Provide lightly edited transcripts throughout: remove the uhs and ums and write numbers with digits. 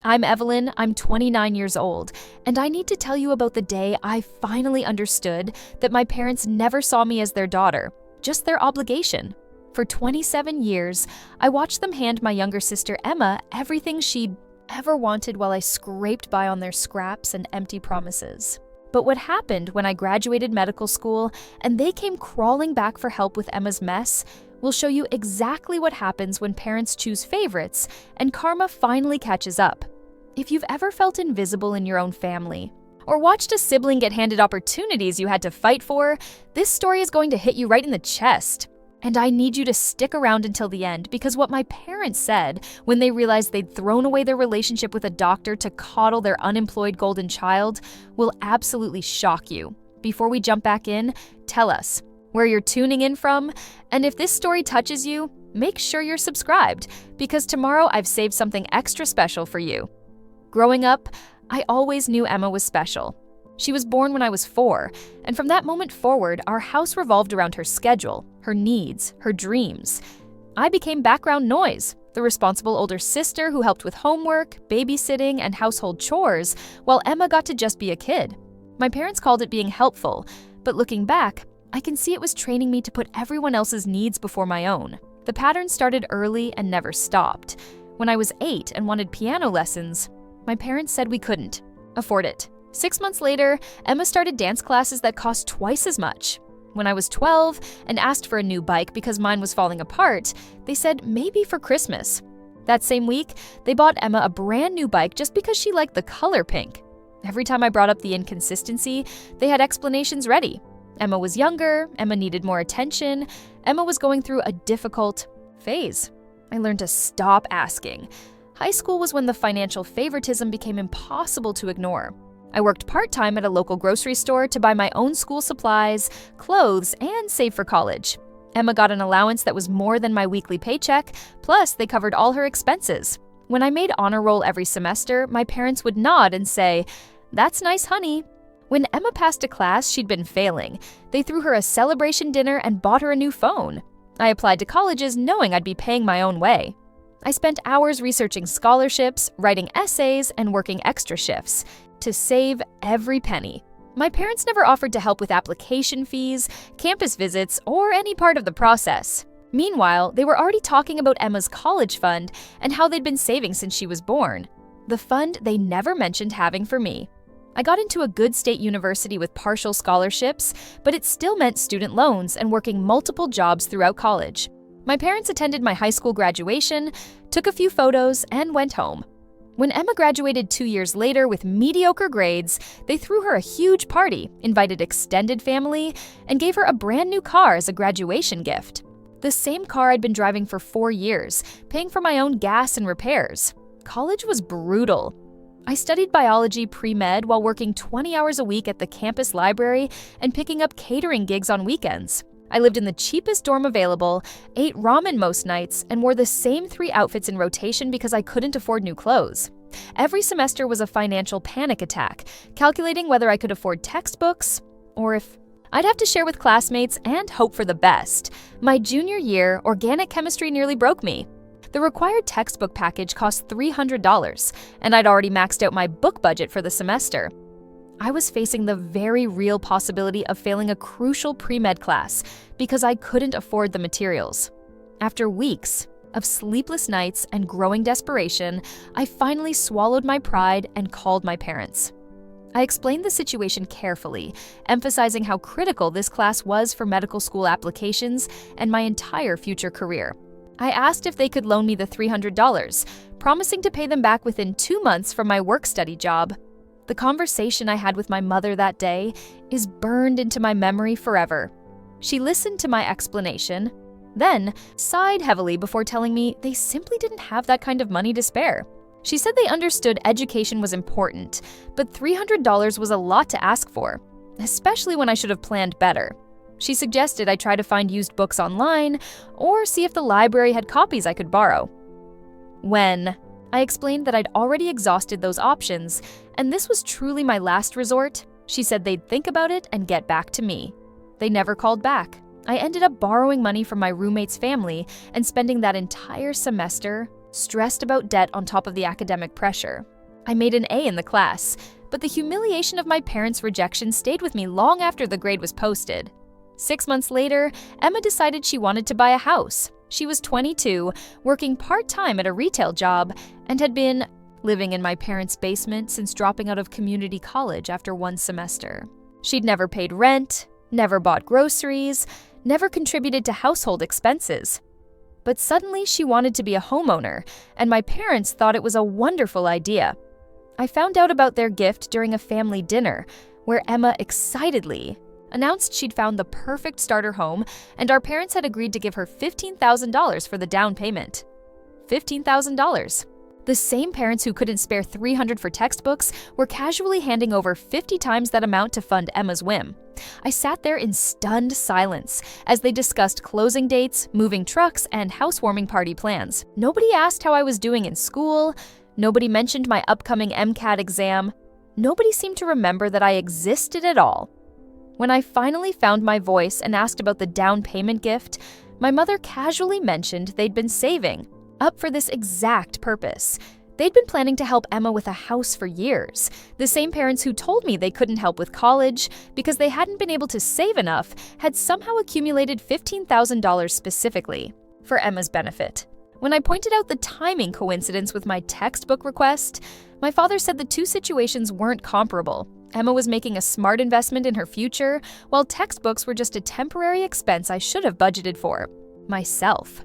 I'm Evelyn, I'm 29 years old, and I need to tell you about the day I finally understood that my parents never saw me as their daughter, just their obligation. For 27 years, I watched them hand my younger sister Emma everything she'd ever wanted while I scraped by on their scraps and empty promises. But what happened when I graduated medical school and they came crawling back for help with Emma's mess will show you exactly what happens when parents choose favorites and karma finally catches up. If you've ever felt invisible in your own family, or watched a sibling get handed opportunities you had to fight for, this story is going to hit you right in the chest. And I need you to stick around until the end, because what my parents said when they realized they'd thrown away their relationship with a doctor to coddle their unemployed golden child will absolutely shock you. Before we jump back in, tell us where you're tuning in from, and if this story touches you, make sure you're subscribed, because tomorrow I've saved something extra special for you. Growing up, I always knew Emma was special. She was born when I was 4, and from that moment forward, our house revolved around her schedule, her needs, her dreams. I became background noise, the responsible older sister who helped with homework, babysitting, and household chores, while Emma got to just be a kid. My parents called it being helpful, but looking back, I can see it was training me to put everyone else's needs before my own. The pattern started early and never stopped. When I was 8 and wanted piano lessons, my parents said we couldn't afford it. 6 months later, Emma started dance classes that cost twice as much. When I was 12 and asked for a new bike because mine was falling apart, they said maybe for Christmas. That same week, they bought Emma a brand new bike just because she liked the color pink. Every time I brought up the inconsistency, they had explanations ready. Emma was younger, Emma needed more attention, Emma was going through a difficult phase. I learned to stop asking. High school was when the financial favoritism became impossible to ignore. I worked part-time at a local grocery store to buy my own school supplies, clothes, and save for college. Emma got an allowance that was more than my weekly paycheck, plus they covered all her expenses. When I made honor roll every semester, my parents would nod and say, "That's nice, honey." When Emma passed a class she'd been failing, they threw her a celebration dinner and bought her a new phone. I applied to colleges knowing I'd be paying my own way. I spent hours researching scholarships, writing essays, and working extra shifts to save every penny. My parents never offered to help with application fees, campus visits, or any part of the process. Meanwhile, they were already talking about Emma's college fund and how they'd been saving since she was born. The fund they never mentioned having for me. I got into a good state university with partial scholarships, but it still meant student loans and working multiple jobs throughout college. My parents attended my high school graduation, took a few photos, and went home. When Emma graduated 2 years later with mediocre grades, they threw her a huge party, invited extended family, and gave her a brand new car as a graduation gift. The same car I'd been driving for 4 years, paying for my own gas and repairs. College was brutal. I studied biology pre-med while working 20 hours a week at the campus library and picking up catering gigs on weekends. I lived in the cheapest dorm available, ate ramen most nights, and wore the same 3 outfits in rotation because I couldn't afford new clothes. Every semester was a financial panic attack, calculating whether I could afford textbooks or if I'd have to share with classmates and hope for the best. My junior year, organic chemistry nearly broke me. The required textbook package cost $300, and I'd already maxed out my book budget for the semester. I was facing the very real possibility of failing a crucial pre-med class because I couldn't afford the materials. After weeks of sleepless nights and growing desperation, I finally swallowed my pride and called my parents. I explained the situation carefully, emphasizing how critical this class was for medical school applications and my entire future career. I asked if they could loan me the $300, promising to pay them back within 2 months from my work-study job. The conversation I had with my mother that day is burned into my memory forever. She listened to my explanation, then sighed heavily before telling me they simply didn't have that kind of money to spare. She said they understood education was important, but $300 was a lot to ask for, especially when I should have planned better. She suggested I try to find used books online or see if the library had copies I could borrow. When I explained that I'd already exhausted those options, and this was truly my last resort, she said they'd think about it and get back to me. They never called back. I ended up borrowing money from my roommate's family and spending that entire semester stressed about debt on top of the academic pressure. I made an A in the class, but the humiliation of my parents' rejection stayed with me long after the grade was posted. 6 months later, Emma decided she wanted to buy a house. She was 22, working part-time at a retail job, and had been living in my parents' basement since dropping out of community college after one semester. She'd never paid rent, never bought groceries, never contributed to household expenses. But suddenly she wanted to be a homeowner, and my parents thought it was a wonderful idea. I found out about their gift during a family dinner, where Emma excitedly announced she'd found the perfect starter home, and our parents had agreed to give her $15,000 for the down payment. $15,000. The same parents who couldn't spare $300 for textbooks were casually handing over 50 times that amount to fund Emma's whim. I sat there in stunned silence as they discussed closing dates, moving trucks, and housewarming party plans. Nobody asked how I was doing in school. Nobody mentioned my upcoming MCAT exam. Nobody seemed to remember that I existed at all. When I finally found my voice and asked about the down payment gift, my mother casually mentioned they'd been saving up for this exact purpose. They'd been planning to help Emma with a house for years. The same parents who told me they couldn't help with college because they hadn't been able to save enough had somehow accumulated $15,000 specifically for Emma's benefit. When I pointed out the timing coincidence with my textbook request, my father said the two situations weren't comparable. Emma was making a smart investment in her future, while textbooks were just a temporary expense I should have budgeted for myself.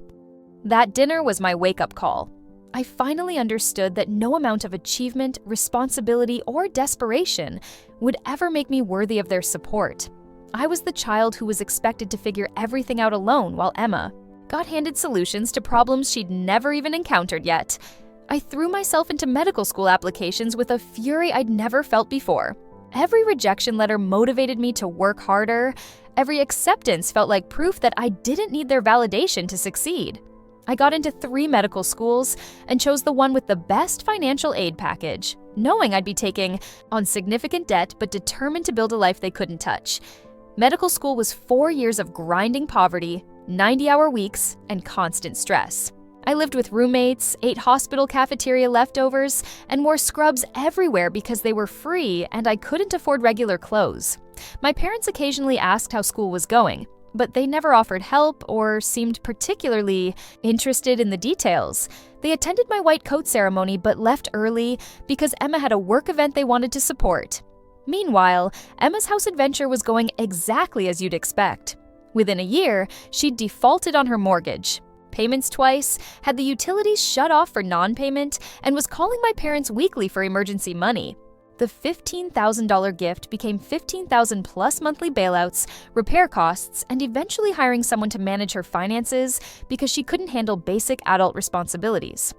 That dinner was my wake-up call. I finally understood that no amount of achievement, responsibility, or desperation would ever make me worthy of their support. I was the child who was expected to figure everything out alone, while Emma got handed solutions to problems she'd never even encountered yet. I threw myself into medical school applications with a fury I'd never felt before. Every rejection letter motivated me to work harder. Every acceptance felt like proof that I didn't need their validation to succeed. I got into 3 medical schools and chose the one with the best financial aid package, knowing I'd be taking on significant debt but determined to build a life they couldn't touch. Medical school was 4 years of grinding poverty, 90-hour weeks, and constant stress. I lived with roommates, ate hospital cafeteria leftovers, and wore scrubs everywhere because they were free and I couldn't afford regular clothes. My parents occasionally asked how school was going, but they never offered help or seemed particularly interested in the details. They attended my white coat ceremony but left early because Emma had a work event they wanted to support. Meanwhile, Emma's house adventure was going exactly as you'd expect. Within a year, she'd defaulted on her mortgage, payments twice, had the utilities shut off for non-payment, and was calling my parents weekly for emergency money. The $15,000 gift became $15,000 plus monthly bailouts, repair costs, and eventually hiring someone to manage her finances because she couldn't handle basic adult responsibilities.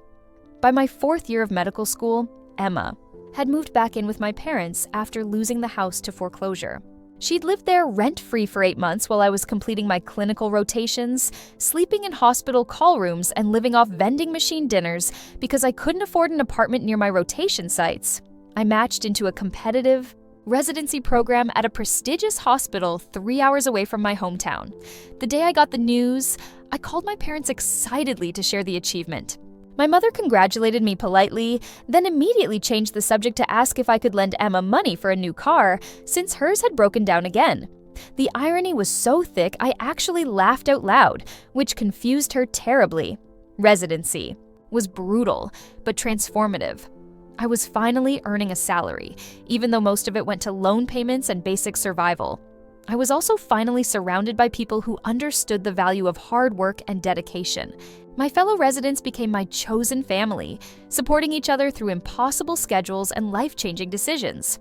By my 4th year of medical school, Emma had moved back in with my parents after losing the house to foreclosure. She'd lived there rent-free for 8 months while I was completing my clinical rotations, sleeping in hospital call rooms, and living off vending machine dinners because I couldn't afford an apartment near my rotation sites. I matched into a competitive residency program at a prestigious hospital 3 hours away from my hometown. The day I got the news, I called my parents excitedly to share the achievement. My mother congratulated me politely, then immediately changed the subject to ask if I could lend Emma money for a new car, since hers had broken down again. The irony was so thick I actually laughed out loud, which confused her terribly. Residency was brutal, but transformative. I was finally earning a salary, even though most of it went to loan payments and basic survival. I was also finally surrounded by people who understood the value of hard work and dedication. My fellow residents became my chosen family, supporting each other through impossible schedules and life-changing decisions.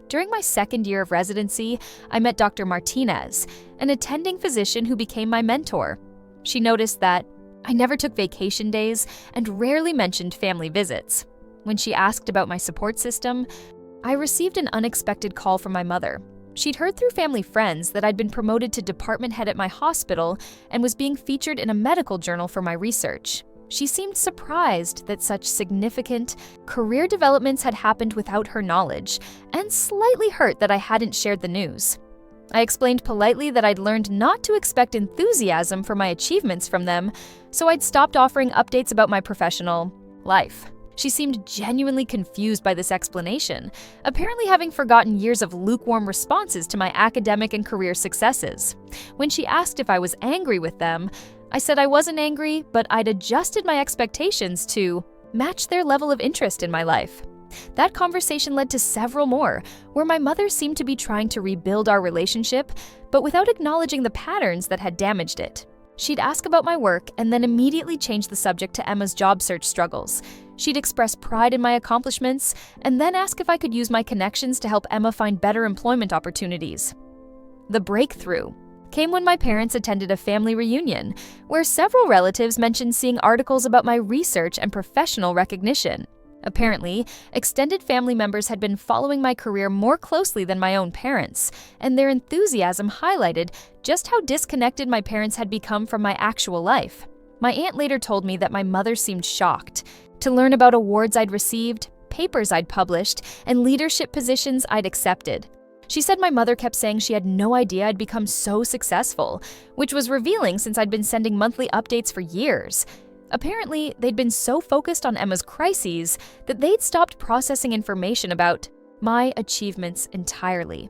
During my 2nd year of residency, I met Dr. Martinez, an attending physician who became my mentor. She noticed that I never took vacation days and rarely mentioned family visits. When she asked about my support system, I received an unexpected call from my mother. She'd heard through family friends that I'd been promoted to department head at my hospital and was being featured in a medical journal for my research. She seemed surprised that such significant career developments had happened without her knowledge, and slightly hurt that I hadn't shared the news. I explained politely that I'd learned not to expect enthusiasm for my achievements from them, so I'd stopped offering updates about my professional life. She seemed genuinely confused by this explanation, apparently having forgotten years of lukewarm responses to my academic and career successes. When she asked if I was angry with them, I said I wasn't angry, but I'd adjusted my expectations to match their level of interest in my life. That conversation led to several more, where my mother seemed to be trying to rebuild our relationship, but without acknowledging the patterns that had damaged it. She'd ask about my work and then immediately change the subject to Emma's job search struggles. She'd express pride in my accomplishments and then ask if I could use my connections to help Emma find better employment opportunities. The breakthrough came when my parents attended a family reunion, where several relatives mentioned seeing articles about my research and professional recognition. Apparently, extended family members had been following my career more closely than my own parents, and their enthusiasm highlighted just how disconnected my parents had become from my actual life. My aunt later told me that my mother seemed shocked to learn about awards I'd received, papers I'd published, and leadership positions I'd accepted. She said my mother kept saying she had no idea I'd become so successful, which was revealing since I'd been sending monthly updates for years. Apparently, they'd been so focused on Emma's crises that they'd stopped processing information about my achievements entirely.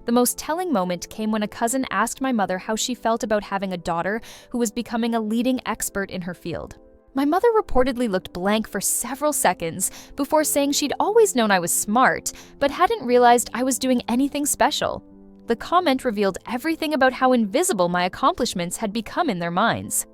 The most telling moment came when a cousin asked my mother how she felt about having a daughter who was becoming a leading expert in her field. My mother reportedly looked blank for several seconds before saying she'd always known I was smart, but hadn't realized I was doing anything special. The comment revealed everything about how invisible my accomplishments had become in their minds.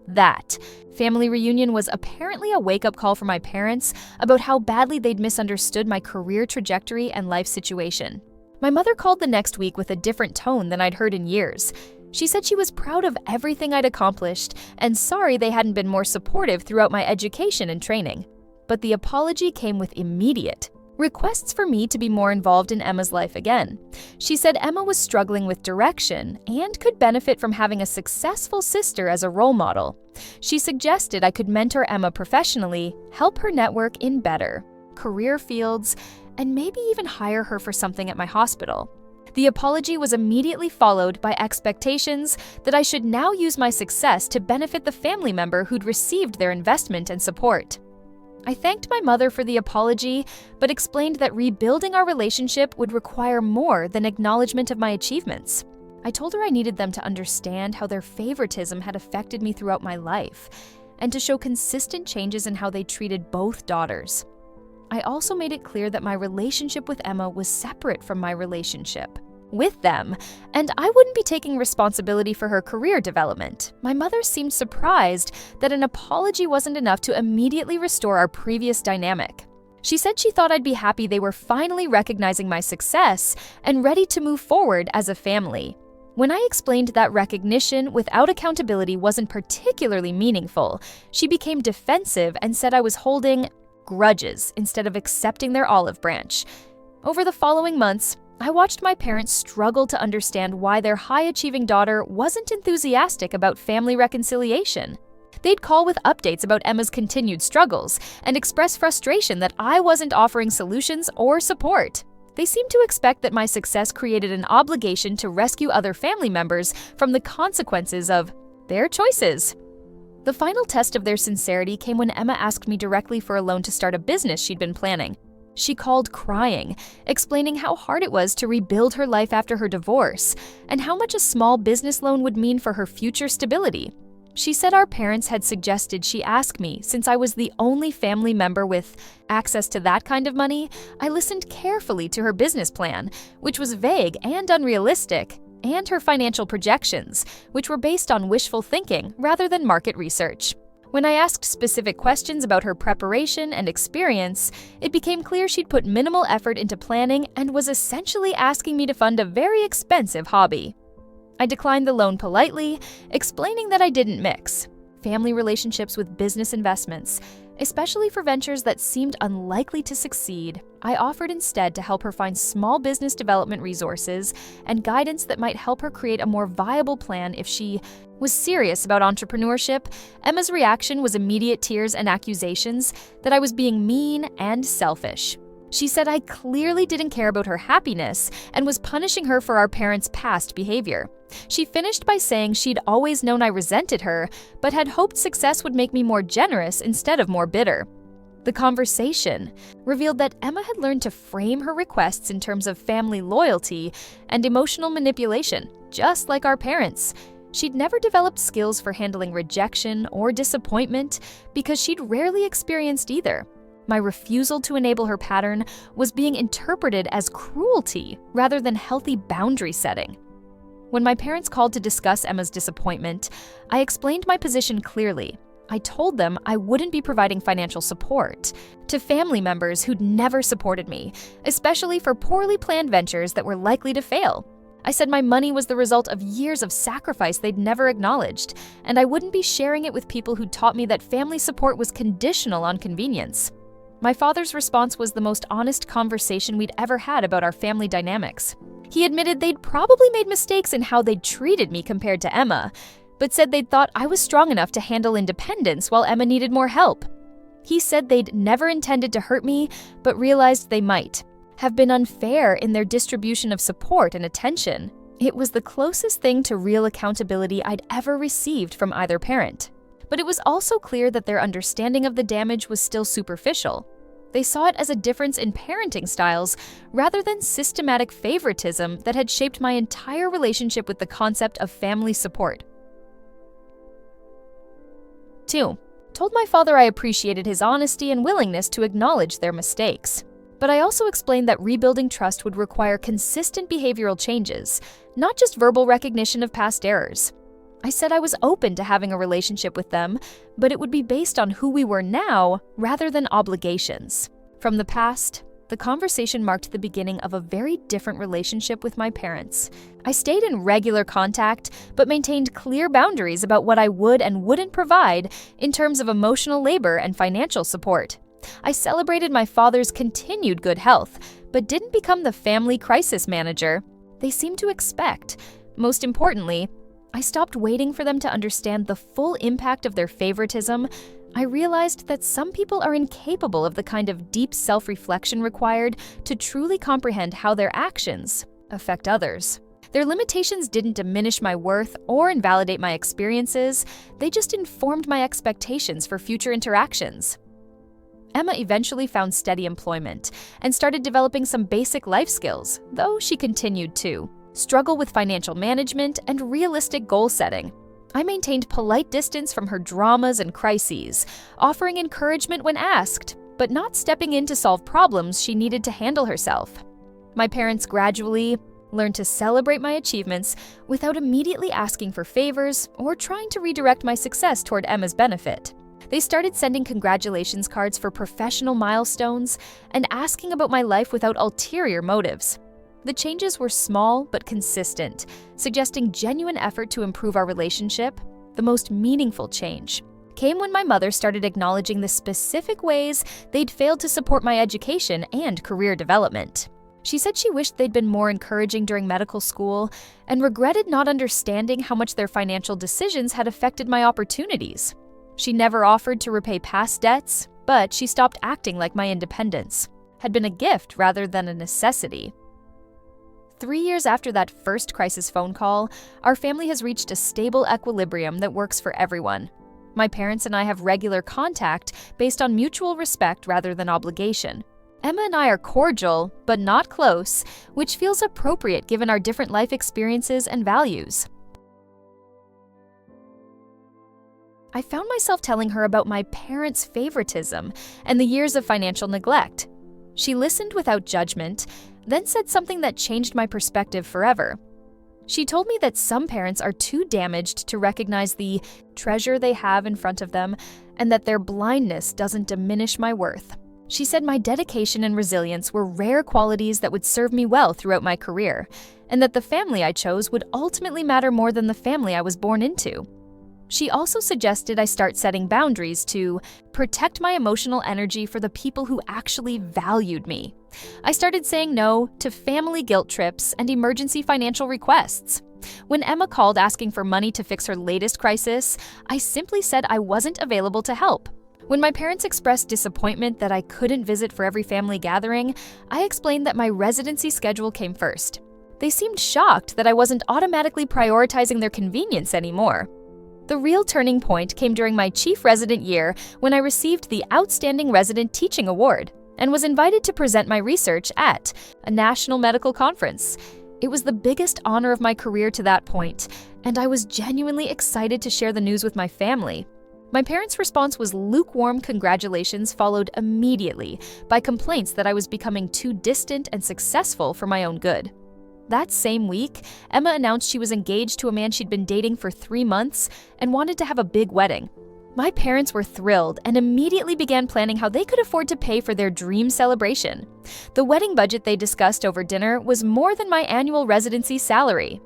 That family reunion was apparently a wake-up call for my parents about how badly they'd misunderstood my career trajectory and life situation. My mother called the next week with a different tone than I'd heard in years. She said she was proud of everything I'd accomplished and sorry they hadn't been more supportive throughout my education and training. But the apology came with immediate requests for me to be more involved in Emma's life again. She said Emma was struggling with direction and could benefit from having a successful sister as a role model. She suggested I could mentor Emma professionally, help her network in better career fields, and maybe even hire her for something at my hospital. The apology was immediately followed by expectations that I should now use my success to benefit the family member who'd received their investment and support. I thanked my mother for the apology, but explained that rebuilding our relationship would require more than acknowledgement of my achievements. I told her I needed them to understand how their favoritism had affected me throughout my life, and to show consistent changes in how they treated both daughters. I also made it clear that my relationship with Emma was separate from my relationship with them, and I wouldn't be taking responsibility for her career development. My mother seemed surprised that an apology wasn't enough to immediately restore our previous dynamic. She said she thought I'd be happy they were finally recognizing my success and ready to move forward as a family. When I explained that recognition without accountability wasn't particularly meaningful, she became defensive and said I was holding grudges instead of accepting their olive branch. Over the following months, I watched my parents struggle to understand why their high-achieving daughter wasn't enthusiastic about family reconciliation. They'd call with updates about Emma's continued struggles and express frustration that I wasn't offering solutions or support. They seemed to expect that my success created an obligation to rescue other family members from the consequences of their choices. The final test of their sincerity came when Emma asked me directly for a loan to start a business she'd been planning. She called crying, explaining how hard it was to rebuild her life after her divorce, and how much a small business loan would mean for her future stability. She said our parents had suggested she ask me since I was the only family member with access to that kind of money. I listened carefully to her business plan, which was vague and unrealistic, and her financial projections, which were based on wishful thinking rather than market research. When I asked specific questions about her preparation and experience, it became clear she'd put minimal effort into planning and was essentially asking me to fund a very expensive hobby. I declined the loan politely, explaining that I didn't mix family relationships with business investments, especially for ventures that seemed unlikely to succeed. I offered instead to help her find small business development resources and guidance that might help her create a more viable plan if she was serious about entrepreneurship. Emma's reaction was immediate tears and accusations that I was being mean and selfish. She said I clearly didn't care about her happiness and was punishing her for our parents' past behavior. She finished by saying she'd always known I resented her, but had hoped success would make me more generous instead of more bitter. The conversation revealed that Emma had learned to frame her requests in terms of family loyalty and emotional manipulation, just like our parents. She'd never developed skills for handling rejection or disappointment because she'd rarely experienced either. My refusal to enable her pattern was being interpreted as cruelty rather than healthy boundary setting. When my parents called to discuss Emma's disappointment, I explained my position clearly. I told them I wouldn't be providing financial support to family members who'd never supported me, especially for poorly planned ventures that were likely to fail. I said my money was the result of years of sacrifice they'd never acknowledged, and I wouldn't be sharing it with people who taught me that family support was conditional on convenience. My father's response was the most honest conversation we'd ever had about our family dynamics. He admitted they'd probably made mistakes in how they'd treated me compared to Emma, but said they'd thought I was strong enough to handle independence while Emma needed more help. He said they'd never intended to hurt me, but realized they might have been unfair in their distribution of support and attention. It was the closest thing to real accountability I'd ever received from either parent. But it was also clear that their understanding of the damage was still superficial. They saw it as a difference in parenting styles rather than systematic favoritism that had shaped my entire relationship with the concept of family support. 2. Told my father I appreciated his honesty and willingness to acknowledge their mistakes. But I also explained that rebuilding trust would require consistent behavioral changes, not just verbal recognition of past errors. I said I was open to having a relationship with them, but it would be based on who we were now rather than obligations. From the past, the conversation marked the beginning of a very different relationship with my parents. I stayed in regular contact, but maintained clear boundaries about what I would and wouldn't provide in terms of emotional labor and financial support. I celebrated my father's continued good health, but didn't become the family crisis manager they seemed to expect. Most importantly, I stopped waiting for them to understand the full impact of their favoritism. I realized that some people are incapable of the kind of deep self-reflection required to truly comprehend how their actions affect others. Their limitations didn't diminish my worth or invalidate my experiences, they just informed my expectations for future interactions. Emma eventually found steady employment and started developing some basic life skills, though she continued to struggle with financial management and realistic goal setting. I maintained polite distance from her dramas and crises, offering encouragement when asked, but not stepping in to solve problems she needed to handle herself. My parents gradually learned to celebrate my achievements without immediately asking for favors or trying to redirect my success toward Emma's benefit. They started sending congratulations cards for professional milestones and asking about my life without ulterior motives. The changes were small but consistent, suggesting genuine effort to improve our relationship. The most meaningful change came when my mother started acknowledging the specific ways they'd failed to support my education and career development. She said she wished they'd been more encouraging during medical school and regretted not understanding how much their financial decisions had affected my opportunities. She never offered to repay past debts, but she stopped acting like my independence had been a gift rather than a necessity. 3 years after that first crisis phone call, our family has reached a stable equilibrium that works for everyone. My parents and I have regular contact based on mutual respect rather than obligation. Emma and I are cordial, but not close, which feels appropriate given our different life experiences and values. I found myself telling her about my parents' favoritism and the years of financial neglect. She listened without judgment, then said something that changed my perspective forever. She told me that some parents are too damaged to recognize the treasure they have in front of them and that their blindness doesn't diminish my worth. She said my dedication and resilience were rare qualities that would serve me well throughout my career, and that the family I chose would ultimately matter more than the family I was born into. She also suggested I start setting boundaries to protect my emotional energy for the people who actually valued me. I started saying no to family guilt trips and emergency financial requests. When Emma called asking for money to fix her latest crisis, I simply said I wasn't available to help. When my parents expressed disappointment that I couldn't visit for every family gathering, I explained that my residency schedule came first. They seemed shocked that I wasn't automatically prioritizing their convenience anymore. The real turning point came during my chief resident year when I received the Outstanding Resident Teaching Award and was invited to present my research at a national medical conference. It was the biggest honor of my career to that point, and I was genuinely excited to share the news with my family. My parents' response was lukewarm congratulations, followed immediately by complaints that I was becoming too distant and successful for my own good. That same week, Emma announced she was engaged to a man she'd been dating for 3 months and wanted to have a big wedding. My parents were thrilled and immediately began planning how they could afford to pay for their dream celebration. The wedding budget they discussed over dinner was more than my annual residency salary.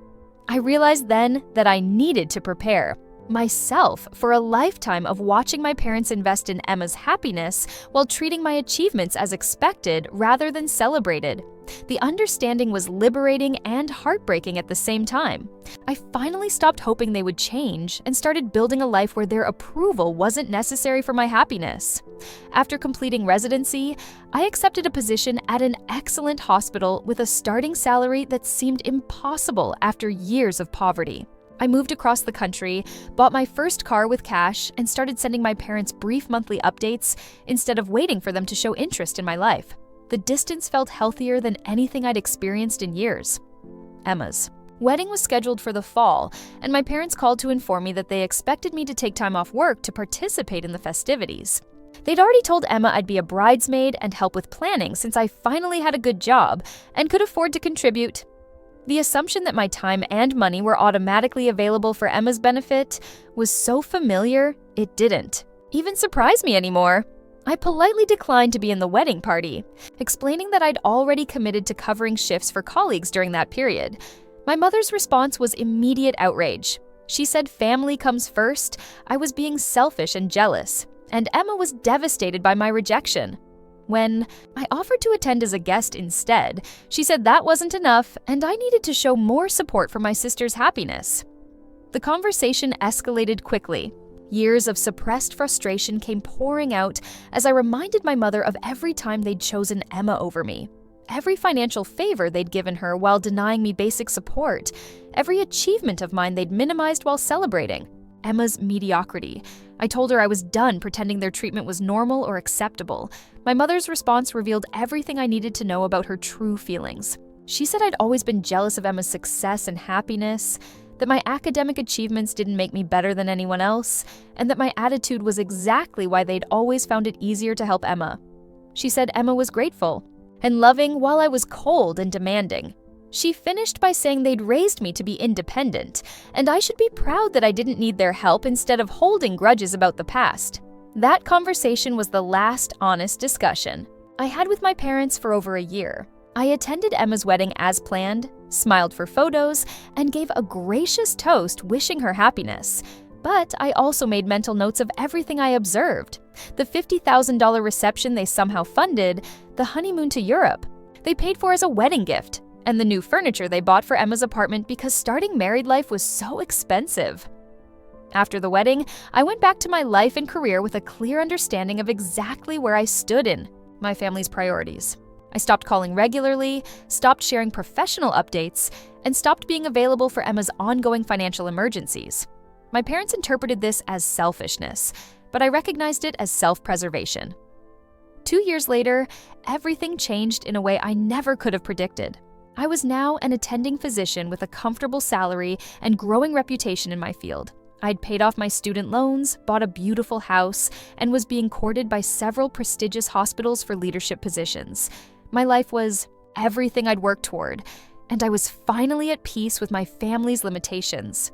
I realized then that I needed to prepare myself for a lifetime of watching my parents invest in Emma's happiness while treating my achievements as expected rather than celebrated. The understanding was liberating and heartbreaking at the same time. I finally stopped hoping they would change and started building a life where their approval wasn't necessary for my happiness. After completing residency, I accepted a position at an excellent hospital with a starting salary that seemed impossible after years of poverty. I moved across the country, bought my first car with cash, and started sending my parents brief monthly updates instead of waiting for them to show interest in my life. The distance felt healthier than anything I'd experienced in years. Emma's wedding was scheduled for the fall, and my parents called to inform me that they expected me to take time off work to participate in the festivities. They'd already told Emma I'd be a bridesmaid and help with planning since I finally had a good job and could afford to contribute. The assumption that my time and money were automatically available for Emma's benefit was so familiar, it didn't even surprise me anymore. I politely declined to be in the wedding party, explaining that I'd already committed to covering shifts for colleagues during that period. My mother's response was immediate outrage. She said family comes first, I was being selfish and jealous, and Emma was devastated by my rejection. When I offered to attend as a guest instead, she said that wasn't enough and I needed to show more support for my sister's happiness. The conversation escalated quickly. Years of suppressed frustration came pouring out as I reminded my mother of every time they'd chosen Emma over me, every financial favor they'd given her while denying me basic support, every achievement of mine they'd minimized while celebrating. Emma's mediocrity. I told her I was done pretending their treatment was normal or acceptable. My mother's response revealed everything I needed to know about her true feelings. She said I'd always been jealous of Emma's success and happiness, that my academic achievements didn't make me better than anyone else, and that my attitude was exactly why they'd always found it easier to help Emma. She said Emma was grateful and loving while I was cold and demanding. She finished by saying they'd raised me to be independent, and I should be proud that I didn't need their help instead of holding grudges about the past. That conversation was the last honest discussion I had with my parents for over a year. I attended Emma's wedding as planned, smiled for photos, and gave a gracious toast wishing her happiness. But I also made mental notes of everything I observed. The $50,000 reception they somehow funded, the honeymoon to Europe they paid for as a wedding gift, and the new furniture they bought for Emma's apartment because starting married life was so expensive. After the wedding, I went back to my life and career with a clear understanding of exactly where I stood in my family's priorities. I stopped calling regularly, stopped sharing professional updates, and stopped being available for Emma's ongoing financial emergencies. My parents interpreted this as selfishness, but I recognized it as self-preservation. 2 years later, everything changed in a way I never could have predicted. I was now an attending physician with a comfortable salary and growing reputation in my field. I'd paid off my student loans, bought a beautiful house, and was being courted by several prestigious hospitals for leadership positions. My life was everything I'd worked toward, and I was finally at peace with my family's limitations.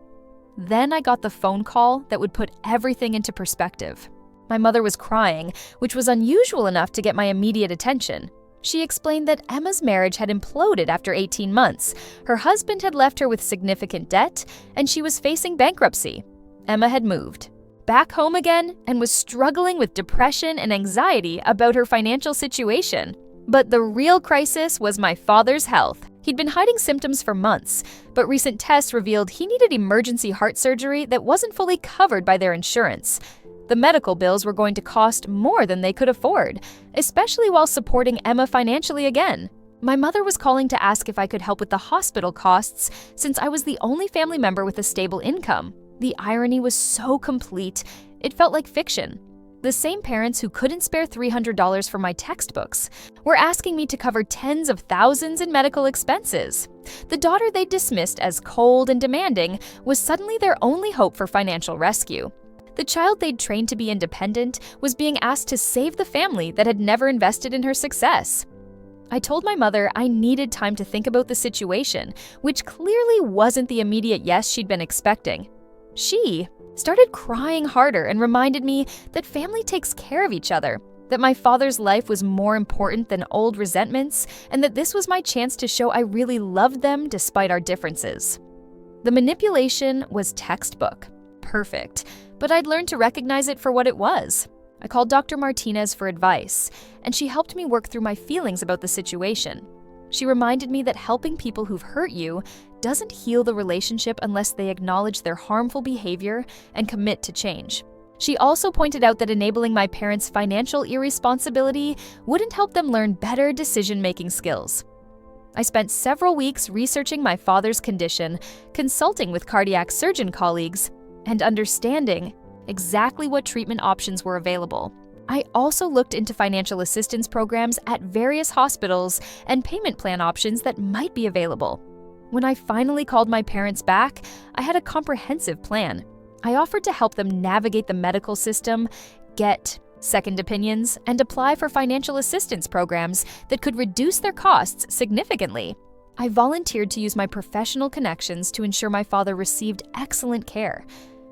Then I got the phone call that would put everything into perspective. My mother was crying, which was unusual enough to get my immediate attention. She explained that Emma's marriage had imploded after 18 months. Her husband had left her with significant debt, and she was facing bankruptcy. Emma had moved back home again and was struggling with depression and anxiety about her financial situation. But the real crisis was my father's health. He'd been hiding symptoms for months, but recent tests revealed he needed emergency heart surgery that wasn't fully covered by their insurance. The medical bills were going to cost more than they could afford, especially while supporting Emma financially again. My mother was calling to ask if I could help with the hospital costs since I was the only family member with a stable income. The irony was so complete, it felt like fiction. The same parents who couldn't spare $300 for my textbooks were asking me to cover tens of thousands in medical expenses. The daughter they dismissed as cold and demanding was suddenly their only hope for financial rescue. The child they'd trained to be independent was being asked to save the family that had never invested in her success. I told my mother I needed time to think about the situation, which clearly wasn't the immediate yes she'd been expecting. She started crying harder and reminded me that family takes care of each other, that my father's life was more important than old resentments, and that this was my chance to show I really loved them despite our differences. The manipulation was textbook. Perfect. But I'd learned to recognize it for what it was. I called Dr. Martinez for advice, and she helped me work through my feelings about the situation. She reminded me that helping people who've hurt you doesn't heal the relationship unless they acknowledge their harmful behavior and commit to change. She also pointed out that enabling my parents' financial irresponsibility wouldn't help them learn better decision-making skills. I spent several weeks researching my father's condition, consulting with cardiac surgeon colleagues, and understanding exactly what treatment options were available. I also looked into financial assistance programs at various hospitals and payment plan options that might be available. When I finally called my parents back, I had a comprehensive plan. I offered to help them navigate the medical system, get second opinions, and apply for financial assistance programs that could reduce their costs significantly. I volunteered to use my professional connections to ensure my father received excellent care.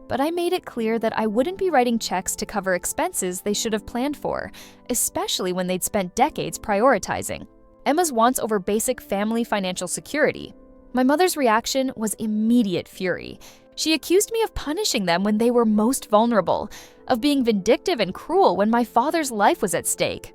But I made it clear that I wouldn't be writing checks to cover expenses they should have planned for, especially when they'd spent decades prioritizing. Emma's wants over basic family financial security. My mother's reaction was immediate fury. She accused me of punishing them when they were most vulnerable, of being vindictive and cruel when my father's life was at stake.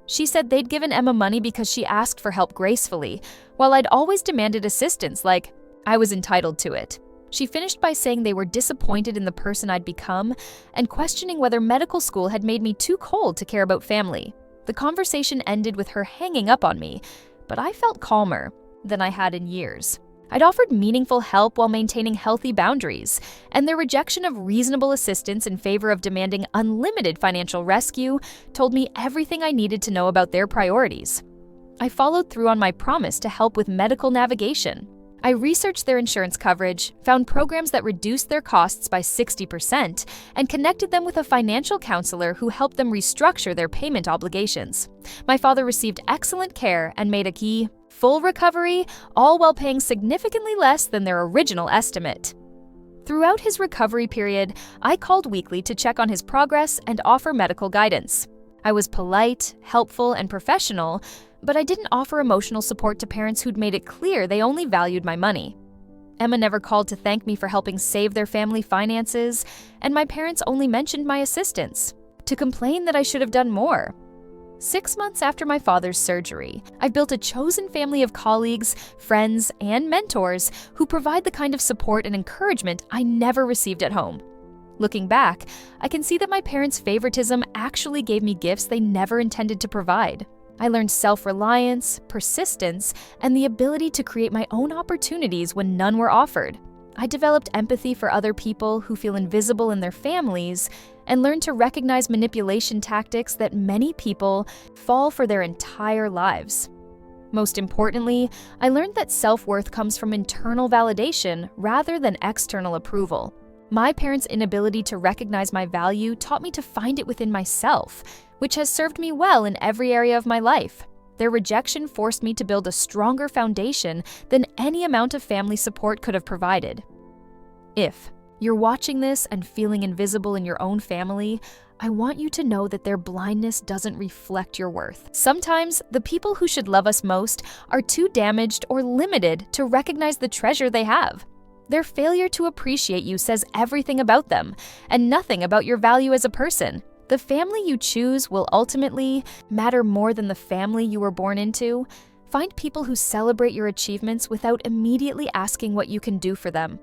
She said they'd given Emma money because she asked for help gracefully, while I'd always demanded assistance, like I was entitled to it. She finished by saying they were disappointed in the person I'd become and questioning whether medical school had made me too cold to care about family. The conversation ended with her hanging up on me, but I felt calmer than I had in years. I'd offered meaningful help while maintaining healthy boundaries, and their rejection of reasonable assistance in favor of demanding unlimited financial rescue told me everything I needed to know about their priorities. I followed through on my promise to help with medical navigation. I researched their insurance coverage, found programs that reduced their costs by 60%, and connected them with a financial counselor who helped them restructure their payment obligations. My father received excellent care and made a full recovery, all while paying significantly less than their original estimate. Throughout his recovery period, I called weekly to check on his progress and offer medical guidance. I was polite, helpful, and professional, but I didn't offer emotional support to parents who'd made it clear they only valued my money. Emma never called to thank me for helping save their family finances, and my parents only mentioned my assistance, to complain that I should have done more. 6 months after my father's surgery, I've built a chosen family of colleagues, friends, and mentors who provide the kind of support and encouragement I never received at home. Looking back, I can see that my parents' favoritism actually gave me gifts they never intended to provide. I learned self-reliance, persistence, and the ability to create my own opportunities when none were offered. I developed empathy for other people who feel invisible in their families and learned to recognize manipulation tactics that many people fall for their entire lives. Most importantly, I learned that self-worth comes from internal validation rather than external approval. My parents' inability to recognize my value taught me to find it within myself, which has served me well in every area of my life. Their rejection forced me to build a stronger foundation than any amount of family support could have provided. If you're watching this and feeling invisible in your own family, I want you to know that their blindness doesn't reflect your worth. Sometimes, the people who should love us most are too damaged or limited to recognize the treasure they have. Their failure to appreciate you says everything about them, and nothing about your value as a person. The family you choose will ultimately matter more than the family you were born into. Find people who celebrate your achievements without immediately asking what you can do for them.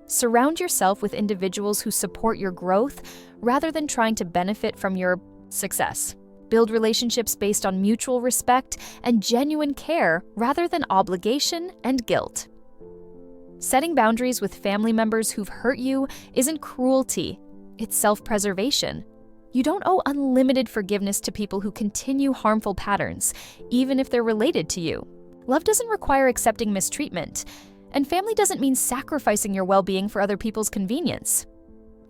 Surround yourself with individuals who support your growth rather than trying to benefit from your success. Build relationships based on mutual respect and genuine care rather than obligation and guilt. Setting boundaries with family members who've hurt you isn't cruelty, it's self-preservation. You don't owe unlimited forgiveness to people who continue harmful patterns, even if they're related to you. Love doesn't require accepting mistreatment, and family doesn't mean sacrificing your well-being for other people's convenience.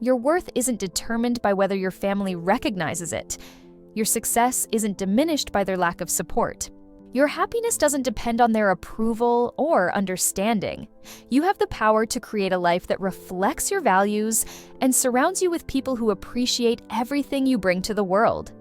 Your worth isn't determined by whether your family recognizes it. Your success isn't diminished by their lack of support. Your happiness doesn't depend on their approval or understanding. You have the power to create a life that reflects your values and surrounds you with people who appreciate everything you bring to the world.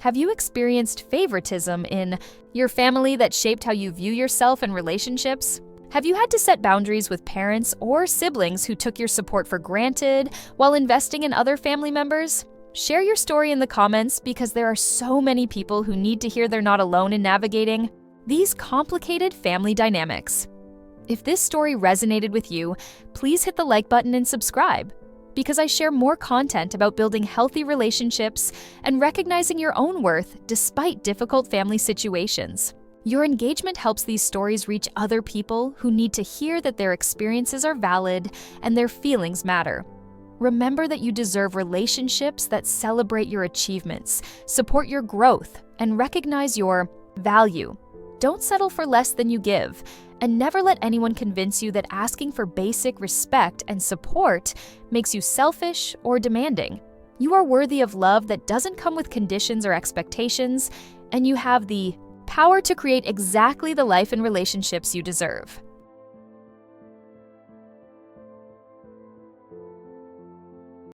Have you experienced favoritism in your family that shaped how you view yourself and relationships? Have you had to set boundaries with parents or siblings who took your support for granted while investing in other family members? Share your story in the comments because there are so many people who need to hear they're not alone in navigating these complicated family dynamics. If this story resonated with you, please hit the like button and subscribe, because I share more content about building healthy relationships and recognizing your own worth despite difficult family situations. Your engagement helps these stories reach other people who need to hear that their experiences are valid and their feelings matter. Remember that you deserve relationships that celebrate your achievements, support your growth, and recognize your value. Don't settle for less than you give, and never let anyone convince you that asking for basic respect and support makes you selfish or demanding. You are worthy of love that doesn't come with conditions or expectations, and you have the power to create exactly the life and relationships you deserve.